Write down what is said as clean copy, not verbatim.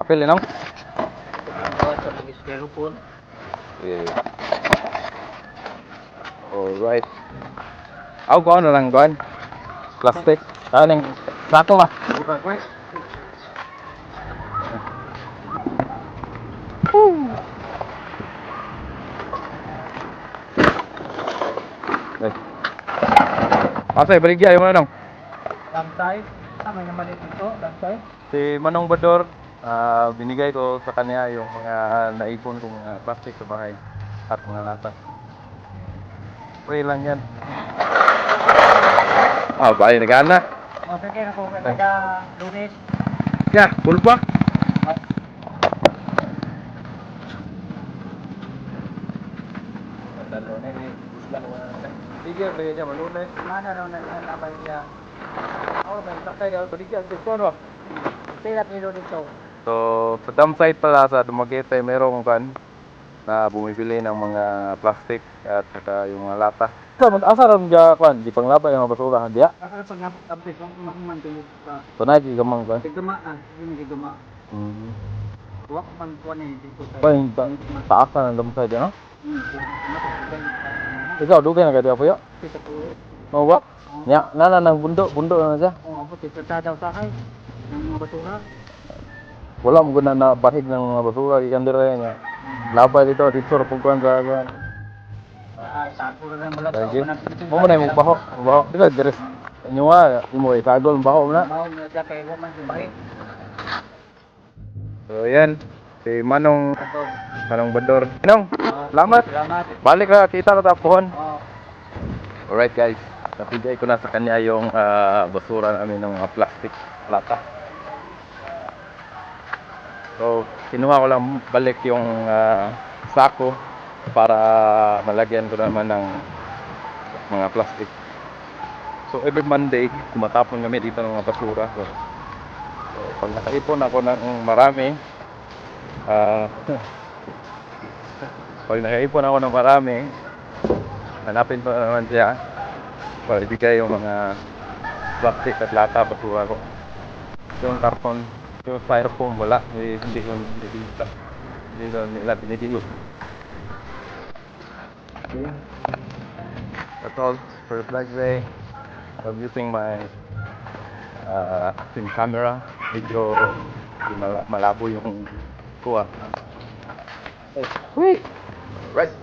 papel, no? Sa mga styrofoam. Yeah. Alright. Ako ko ano lang kuan. Plastic. Ning plato ba? Eh. Asa baligya yung ano? Lantay. May naman ito. Lantay. Si Manong Bador, binigay ko sa kanya yung mga naipon kong plastic sa bahay at mga lata. Pray lang yan. Bahay nagana. Okay na ko kada Lunes. Ya, pulpa. Sige, pwede niya malunay. Mana raw na abay niya. May sakay ako digyan sa kono. Sila pilo dito. So, sa dump site pala sa Dumaguete, merong kan na bumibili ng mga plastic at saka yung mga lata. Asa ram ja kan di panglabay ang basura dia. Asa pag update ko man tulo ka. Tunay di gamang kan. Tigduma ini tigduma. Wak man ko ni dito sa. Paling taas na ng dump site, no? Ikaw dugay na kaya po yo. Oh, wak. Nya, nana nang bundok na siya. Oh, ako tita daw sa kay. Ang basura. Wala mo guna na bahig ng mga basura ikan dire nya. Labay dito sa pagkuan sa kuan. Sako na wala Sige. Mo na mo baho. Baho. Dito dire. Nyuwa mo itagol baho na. Mao na siya kay woman si Bahin. So yan. Si Manong Bador. Manong, salamat. Salamat. Balik na kita na tapuhon. Oh. Alright guys. Napigay ko na sa kanya yung basura namin ng mga plastic lata. So, kinuha ko lang balik yung sako para malagyan ko naman ng mga plastic. So, every Monday, tumatapon kami dito ng mga basura. So pag nakaipon ako ng marami, hanapin ko naman siya para ibigay yung mga plastic at lata basura ko. Yung karton, yung styrofoam wala, hindi ko nila binigay. Okay. That's all for the flag day. I'm using my film camera. Medyo malabo yung kuha. Wait! Right.